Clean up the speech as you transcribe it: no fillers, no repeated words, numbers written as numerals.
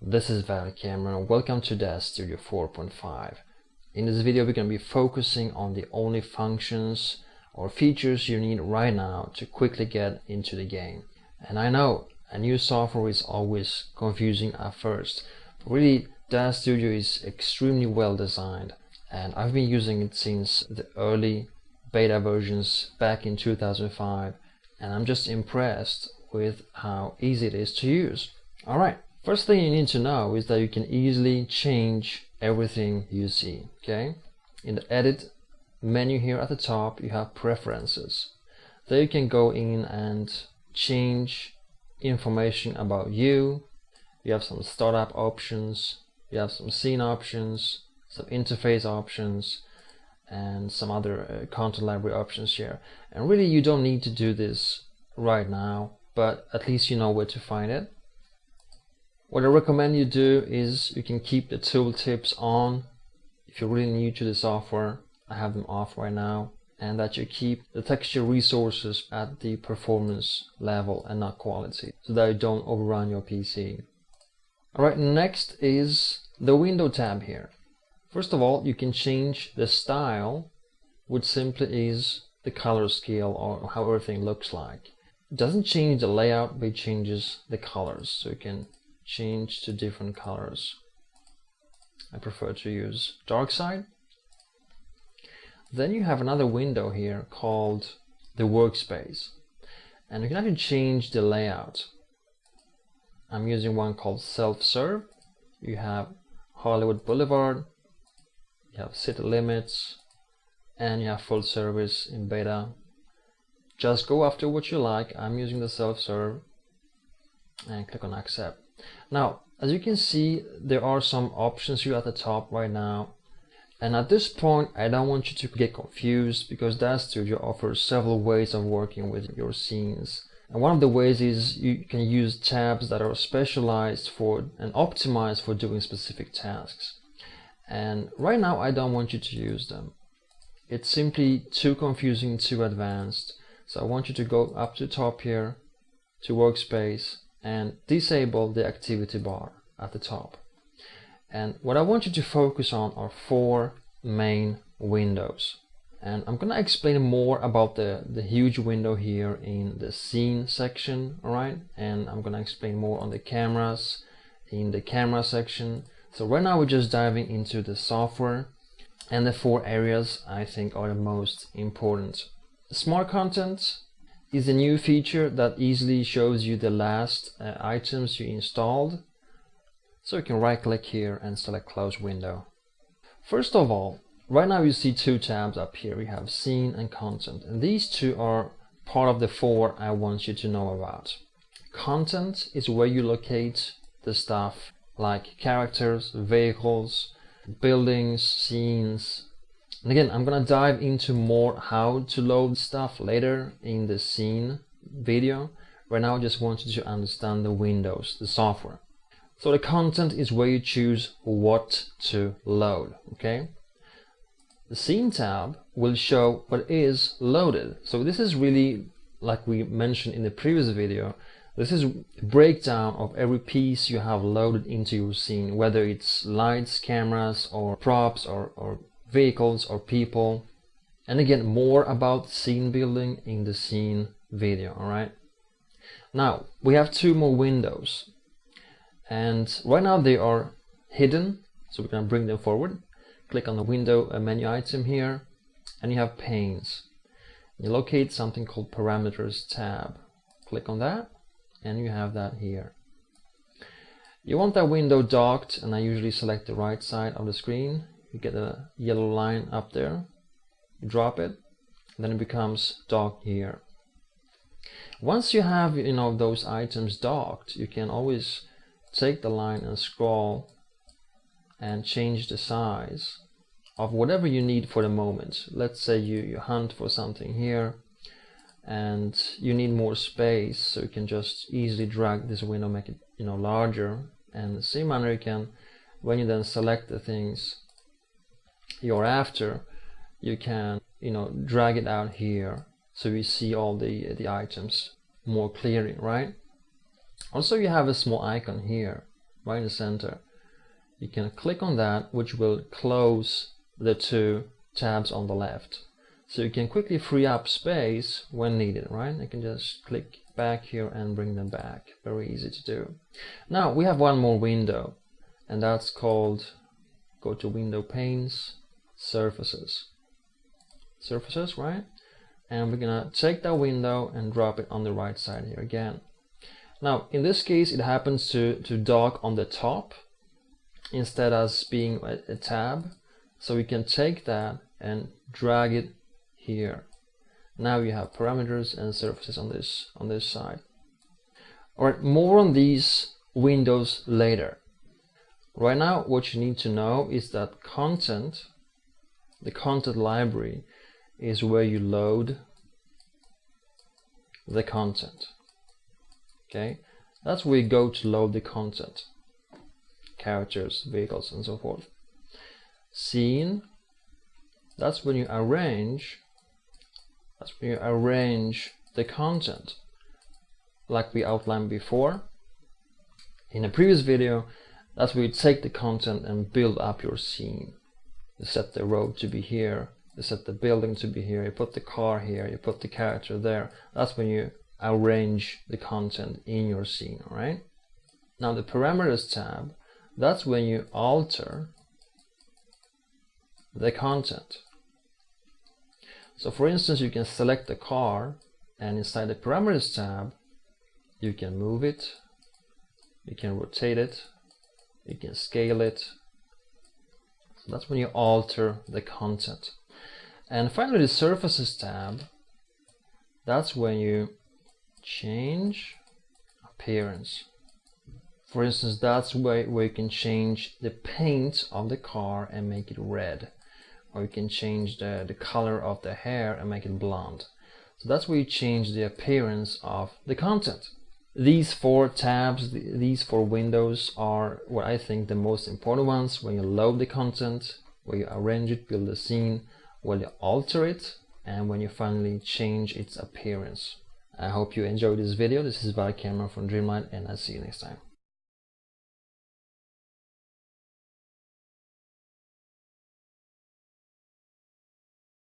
This is Valley Cameron. Welcome to DAZ Studio 4.5. In this video we're going to be focusing on the only functions or features you need right now to quickly get into the game. And I know a new software is always confusing at first, but really DAZ Studio is extremely well designed, and I've been using it since the early beta versions back in 2005, and I'm just impressed with how easy it is to use. Alright, first thing you need to know is that you can easily change everything you see. Okay, in the edit menu here at the top you have preferences. There you can go in and change information about you. You have some startup options, you have some scene options, some interface options, and some other content library options here. And really you don't need to do this right now, but at least you know where to find it. What I recommend you do is you can keep the tooltips on if you're really new to the software. I have them off right now, and that you keep the texture resources at the performance level and not quality, so that you don't overrun your PC. Alright, next is the window tab here. First of all, you can change the style, which simply is the color scale or how everything looks like. It doesn't change the layout, but it changes the colors, so you can change to different colors. I prefer to use dark side. Then you have another window here called the Workspace, and you can actually change the layout. I'm using one called self-serve. You have Hollywood Boulevard, you have city limits, and you have full service in beta. Just go after what you like. I'm using the self-serve, and click on accept. Now, as you can see, there are some options here at the top right now, and at this point I don't want you to get confused, because DAZ Studio offers several ways of working with your scenes. And one of the ways is you can use tabs that are specialized for and optimized for doing specific tasks. And right now I don't want you to use them. It's simply too confusing, too advanced. So I want you to go up to the top here to Workspace and disable the activity bar at the top. And what I want you to focus on are four main windows. And I'm gonna explain more about the huge window here in the scene section, alright? And I'm gonna explain more on the cameras in the camera section. So right now we're just diving into the software, and the four areas I think are the most important. Smart content is a new feature that easily shows you the last items you installed. So you can right click here and select close window. First of all, right now you see two tabs up here. We have scene and content, and these two are part of the four I want you to know about. Content is where you locate the stuff like characters, vehicles, buildings, scenes. And again, I'm gonna dive into more how to load stuff later in the scene video. Right now I just want you to understand the windows, the software. So the content is where you choose what to load, okay? The scene tab will show what is loaded. So this is really, like we mentioned in the previous video, this is a breakdown of every piece you have loaded into your scene, whether it's lights, cameras, or props, or vehicles, or people. And again, more about scene building in the scene video, alright? Now, we have two more windows, and right now they are hidden, so we're going to bring them forward. Click on the window menu item here, and you have panes. You locate something called parameters tab. Click on that, and you have that here. You want that window docked, and I usually select the right side of the screen. You get a yellow line up there, you drop it, then it becomes docked here. Once you have those items docked, you can always take the line and scroll and change the size of whatever you need for the moment. Let's say you hunt for something here and you need more space, so you can just easily drag this window, make it larger. And the same manner you can, when you then select the things you're after, you can drag it out here so you see all the items more clearly, right? Also, you have a small icon here right in the center. You can click on that, which will close the two tabs on the left. So you can quickly free up space when needed, right? You can just click back here and bring them back. Very easy to do. Now we have one more window, and that's called, go to Window Panes, Surfaces. Surfaces, right? And we're gonna take that window and drop it on the right side here again. Now in this case it happens to dock on the top instead of being a tab, so we can take that and drag it here. Now you have parameters and surfaces on this side. Alright, more on these windows later. Right now what you need to know is that content, the content library, is where you load the content. Okay, that's where you go to load the content, characters, vehicles, and so forth. Scene, that's when you arrange the content, like we outlined before in a previous video. That's where you take the content and build up your scene. You set the road to be here, you set the building to be here, you put the car here, you put the character there. That's when you arrange the content in your scene. Alright, now the parameters tab, that's when you alter the content. So for instance, you can select the car, and inside the parameters tab you can move it, you can rotate it, you can scale it. So that's when you alter the content. And finally the surfaces tab, that's when you change appearance. For instance, that's where you can change the paint of the car and make it red, or you can change the color of the hair and make it blonde. So that's where you change the appearance of the content. These four tabs, these four windows, are what I think the most important ones when you load the content, where you arrange it, build a scene, when you alter it, and when you finally change its appearance. I hope you enjoyed this video. This is Cameron from Dreamlight, and I'll see you next time.